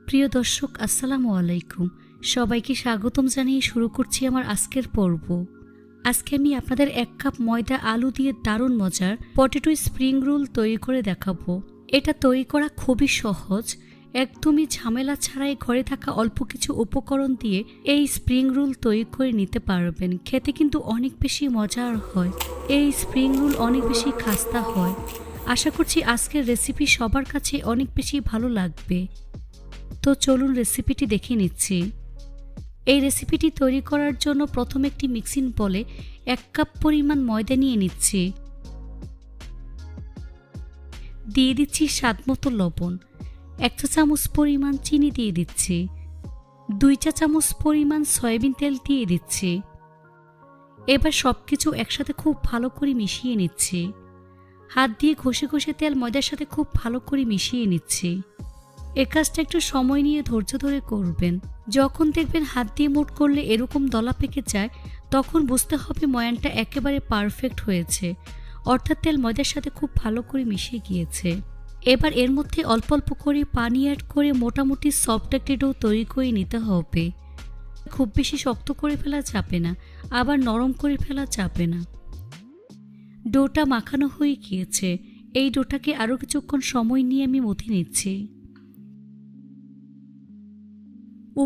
প্রিয় দর্শক আসসালামু আলাইকুম, সবাইকে স্বাগতম জানিয়ে শুরু করছি আমার আজকের পর্ব। আজকে আমি আপনাদের 1 কাপ ময়দা আলু দিয়ে দারুণ মজার পটেটো স্প্রিং রোল তৈরি করে দেখাবো। এটা তৈরি করা খুবই সহজ, একদমই ঝামেলা ছাড়াই ঘরে থাকা অল্প কিছু উপকরণ দিয়ে এই স্প্রিং রোল তৈরি করে নিতে পারবেন। খেতে কিন্তু অনেক বেশি মজার হয়। এই স্প্রিং রোল অনেক বেশি খাস্তা হয়। আশা করছি আজকের রেসিপি সবার কাছে অনেক বেশি ভালো লাগবে। তো চলুন রেসিপিটি দেখে নিচ্ছি। এই রেসিপিটি তৈরি করার জন্য প্রথমে একটি মিক্সিং বলে 1 কাপ পরিমাণ ময়দা নিয়ে নিচ্ছি। দিয়ে দিচ্ছি স্বাদমতো লবণ, 1 চা চামচ পরিমাণ চিনি দিয়ে দিচ্ছি, 2 চা চামচ পরিমাণ সয়াবিন তেল দিয়ে দিচ্ছি। এবার সবকিছু একসাথে খুব ভালো করে মিশিয়ে নিচ্ছি। হাত দিয়ে ঘষে ঘষে তেল ময়দার সাথে খুব ভালো করে মিশিয়ে নিচ্ছি। এই কাজটা একটু সময় নিয়ে ধৈর্য ধরে করবেন। যখন দেখবেন হাত দিয়ে মুঠ করলে এরকম দলা পেকে যায়, তখন বুঝতে হবে ময়ানটা একেবারে পারফেক্ট হয়েছে, অর্থাৎ তেল ময়দার সাথে খুব ভালো করে মিশে গিয়েছে। এবার এর মধ্যে অল্প অল্প করে পানি অ্যাড করে মোটামুটি সফট একটা ডো তৈরি করে নিতে হবে। খুব বেশি শক্ত করে ফেলা যাবে না, আবার নরম করে ফেলা যাবে না। ডোটা মাখানো হয়ে গিয়েছে। এই ডোটাকে আরও কিছুক্ষণ সময় নিয়ে আমি মথে নিচ্ছি।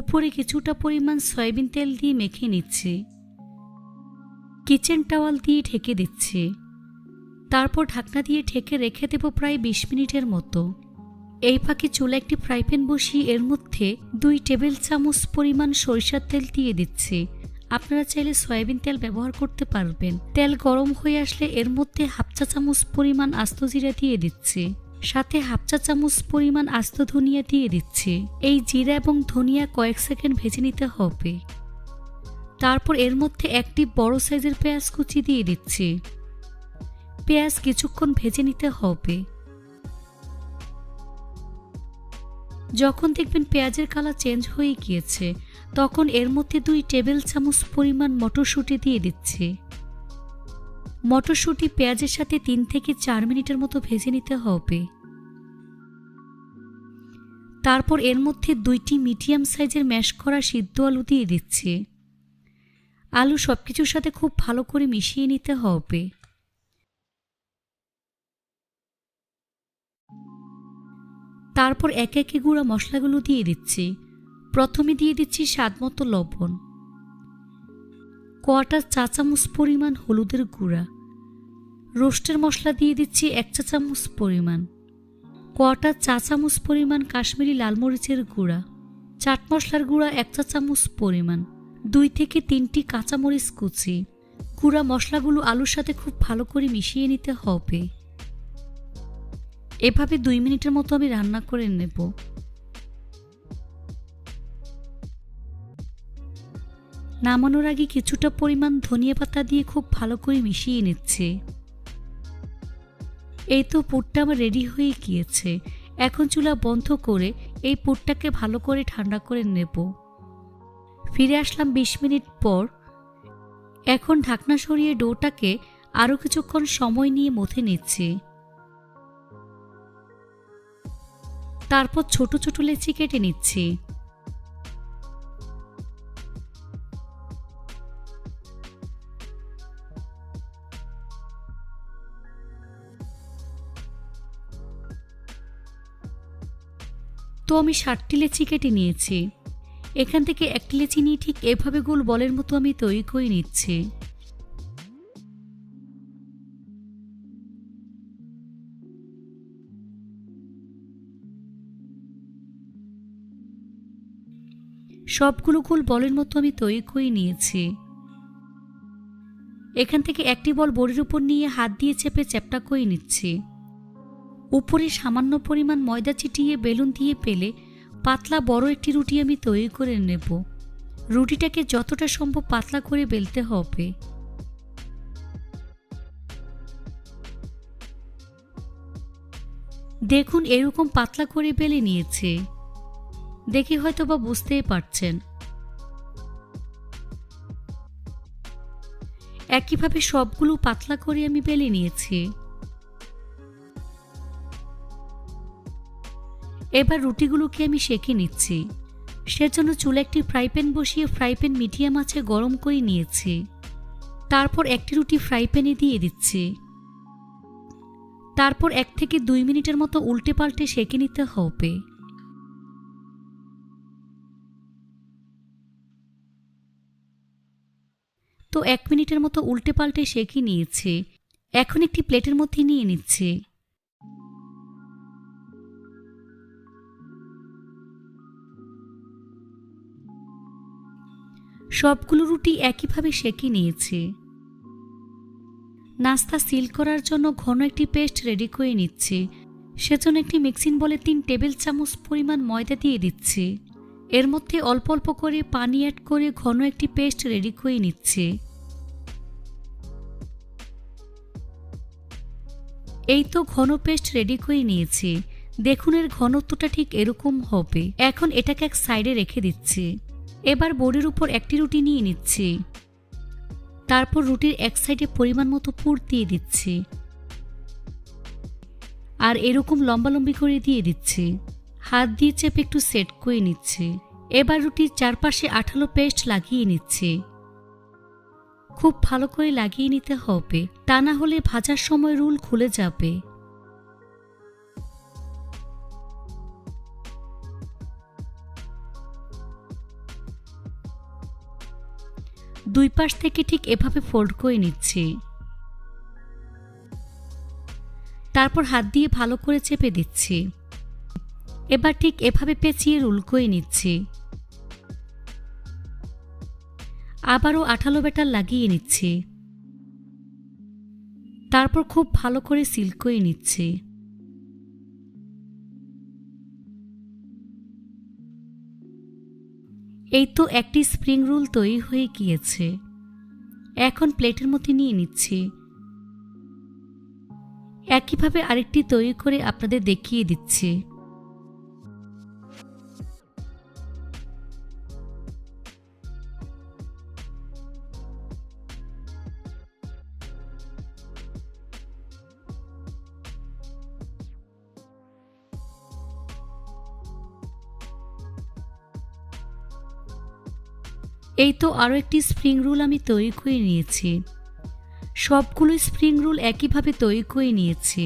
উপরে কিছুটা পরিমাণ সয়াবিন তেল দিয়ে মেখে নিচ্ছি। কিচেন টাওয়াল দিয়ে ঢেকে দিচ্ছি। তারপর ঢাকনা দিয়ে ঢেকে রেখে দেব প্রায় 20 মিনিটের মতো। এই ফাঁকে চুলা একটি ফ্রাই প্যান বসিয়ে এর মধ্যে 2 টেবিল চামচ পরিমাণ সরিষার তেল দিয়ে দিচ্ছি। আপনারা চাইলে সয়াবিন তেল ব্যবহার করতে পারবেন। তেল গরম হয়ে আসলে এর মধ্যে 1/2 চা চামচ পরিমাণ আস্ত জিরা দিয়ে দিচ্ছি, সাথে 1/2 চা চামচ পরিমাণ আস্ত ধনিয়া দিয়ে দিচ্ছি। এই জিরা এবং ধনিয়া কয়েক সেকেন্ড ভেজে নিতে হবে। তারপর এর মধ্যে একটি বড় সাইজের পেঁয়াজ কুচি দিয়ে দিচ্ছি। পেঁয়াজ কিছুক্ষণ ভেজে নিতে হবে। যখন দেখবেন পেঁয়াজের কালার চেঞ্জ হয়ে গিয়েছে, তখন এর মধ্যে 2 টেবিল চামচ পরিমাণ মটরশুঁটি দিয়ে দিচ্ছি। মটরশুঁটি পেঁয়াজের সাথে 3 থেকে 4 মিনিটের মতো ভেজে নিতে হবে। তারপর এর মধ্যে 2টি মিডিয়াম সাইজের ম্যাশ করা সিদ্ধ আলু দিয়ে দিচ্ছি। আলু সবকিছুর সাথে খুব ভালো করে মিশিয়ে নিতে হবে। তারপর একে একে গুঁড়া মশলাগুলো দিয়ে দিচ্ছি। প্রথমে দিয়ে দিচ্ছি স্বাদমতো লবণ, 1/4 চা চামচ পরিমাণ হলুদের গুঁড়া, রোস্টের মশলা দিয়ে দিচ্ছি 1 চা চামচ পরিমাণ, 1/4 চা চামচ পরিমাণ কাশ্মীরি লাল মরিচের গুঁড়া, চাট মশলার গুঁড়া 1 চা চামচ পরিমাণ, 2 থেকে 3টি কাঁচামরিচ কুচি। গুঁড়া মশলাগুলো আলুর সাথে খুব ভালো করে মিশিয়ে নিতে হবে। এভাবে 2 মিনিটের মতো আমি রান্না করে নেব। নামানোর আগে কিছুটা পরিমাণ ধনিয়া পাতা দিয়ে খুব ভালো করে মিশিয়ে নিচ্ছি। এই তো পুরটা আমার রেডি হয়ে গিয়েছে। এখন চুলা বন্ধ করে এই পুরটাকে ভালো করে ঠান্ডা করে নেব। ফিরে আসলাম 20 মিনিট পর। এখন ঢাকনা সরিয়ে ডোটাকে আরও কিছুক্ষণ সময় নিয়ে মথে নিচ্ছি। তারপর ছোট ছোট লেচি কেটে নিচ্ছি। তো আমি 60টি লেচি কেটে নিয়েছি। এখান থেকে একটি লেচি নিয়ে ঠিক এভাবে গোল বলের মতো আমি তৈরি করে নিচ্ছি। সবগুলো গোল বলের মতো আমি তৈরি করে নিয়েছি। এখান থেকে একটি বল বড়ির উপর নিয়ে হাত দিয়ে চেপে চ্যাপ্টা করে নিচ্ছি। উপরে সামান্য পরিমাণ ময়দা ছিটিয়ে বেলুন দিয়ে পেলে পাতলা বড় একটি রুটি আমি তৈরি করে নেব। রুটিটাকে যতটা সম্ভব পাতলা করে বেলতে হবে। দেখুন এরকম পাতলা করে বেলে নিয়েছে। দেখে হয়তো বা বুঝতেই পারছেন। একইভাবে সবগুলো পাতলা করে আমি বেলে নিয়েছি। এবার রুটিগুলোকে আমি সেঁকে নিচ্ছি। সেজন্য চুলে একটি ফ্রাই প্যান বসিয়ে ফ্রাই প্যান মিডিয়াম আঁচে গরম করে নিয়েছি। তারপর একটি রুটি ফ্রাই প্যানে দিয়ে দিচ্ছি। তারপর 1 থেকে 2 মিনিটের মতো উল্টে পাল্টে সেঁকে নিতে হবে। তো 1 মিনিটের মতো উল্টে পাল্টে সেঁকে নিয়েছি। এখন একটি প্লেটের মধ্যে নিয়ে নিচ্ছি। সবগুলো রুটি একইভাবে সেঁকে নিয়েছি। নাস্তা সিল করার জন্য ঘন একটি পেস্ট রেডি করে নিচ্ছি। সেজন্য একটি মিক্সিং বলে 3 টেবিল চামচ পরিমাণ ময়দা দিয়ে দিচ্ছি। এর মধ্যে অল্প অল্প করে পানি অ্যাড করে ঘন একটি পেস্ট রেডি করে নিচ্ছি। এই তো ঘন পেস্ট রেডি করে নিয়েছি। দেখুন এর ঘনত্বটা ঠিক এরকম হবে। এখন এটাকে এক সাইডে রেখে দিচ্ছি। এবার বোর্ডের উপর একটি রুটি নিয়ে নিচ্ছি। তারপর রুটির এক সাইডে পরিমাণ মতো পুর দিয়ে দিচ্ছি আর এরকম লম্বালম্বি করে দিয়ে দিচ্ছি। হাত দিয়ে চেপে একটু সেট করে নিচ্ছি। এবার রুটির চারপাশে আঠালো পেস্ট লাগিয়ে নিচ্ছি। খুব ভালো করে লাগিয়ে নিতে হবে, তা না হলে ভাজার সময় রোল খুলে যাবে। দুই পাশ থেকে ঠিক এভাবে ফোল্ড করে নিচ্ছি। তারপর হাত দিয়ে ভালো করে চেপে দিচ্ছি। এবার ঠিক এভাবে পেঁচিয়ে রোল করে নিচ্ছি। আবারও আঠালো ব্যাটার লাগিয়ে নিচ্ছি। তারপর খুব ভালো করে সিল করে নিচ্ছি। এই তো একটি স্প্রিং রোল তৈরি হয়ে গিয়েছে। এখন প্লেটের মধ্যে নিয়ে নিচ্ছি। একইভাবে আরেকটি তৈরি করে আপনাদের দেখিয়ে দিচ্ছি। এই তো আরও একটি স্প্রিং রোল আমি তৈরি করে নিয়েছি। সবগুলো স্প্রিং রোল একইভাবে তৈরি করে নিয়েছি।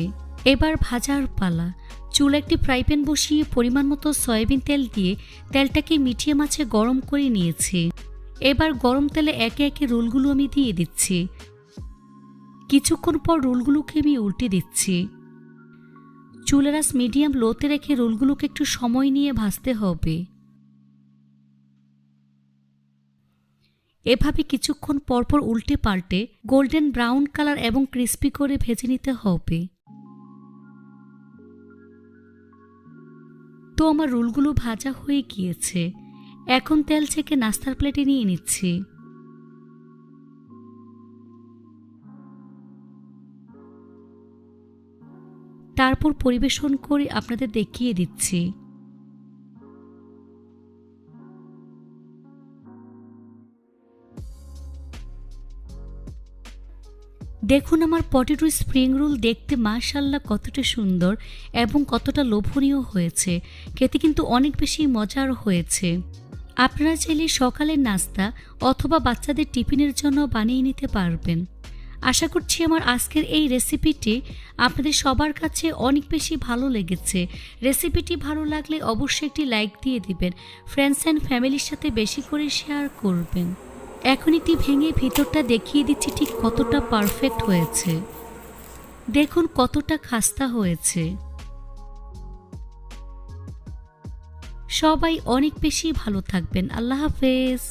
এবার ভাজার পালা। চুলে একটি ফ্রাই প্যান বসিয়ে পরিমাণ মতো সয়াবিন তেল দিয়ে তেলটাকে মিডিয়াম আঁচে গরম করে নিয়েছি। এবার গরম তেলে একে একে রোলগুলো আমি দিয়ে দিচ্ছি। কিছুক্ষণ পর রোলগুলোকে আমি উল্টে দিচ্ছি। চুলের আঁচ মিডিয়াম লোতে রেখে রোলগুলোকে একটু সময় নিয়ে ভাজতে হবে। এভাবে কিছুক্ষণ পরপর উল্টে পাল্টে গোল্ডেন ব্রাউন কালার এবং ক্রিস্পি করে ভেজে নিতে হবে। তো আমার রোলগুলো ভাজা হয়ে গিয়েছে। এখন তেল ছেঁকে নাস্তার প্লেটে নিয়ে নিচ্ছি। তারপর পরিবেশন করে আপনাদের দেখিয়ে দিচ্ছি। দেখুন আমার পটেটো স্প্রিং রোল দেখতে মাশাআল্লাহ কতটা সুন্দর এবং কতটা লোভনীয় হয়েছে। খেতে কিন্তু অনেক বেশি মজার হয়েছে। আপনারা চাইলে সকালের নাস্তা অথবা বাচ্চাদের টিফিনের জন্য বানিয়ে নিতে পারবেন। আশা করছি আমার আজকের এই রেসিপিটি আপনাদের সবার কাছে অনেক বেশি ভালো লেগেছে। রেসিপিটি ভালো লাগলে অবশ্যই একটি লাইক দিয়ে দিবেন। ফ্রেন্ডস অ্যান্ড ফ্যামিলির সাথে বেশি করে শেয়ার করবেন। এখন একটি ভেঙে ভিতরটা দেখিয়ে দিচ্ছি ঠিক কতটা পারফেক্ট হয়েছে। দেখুন কতটা খাস্তা হয়েছে। সবাই অনেক বেশি ভালো থাকবেন। আল্লাহ হাফেজ।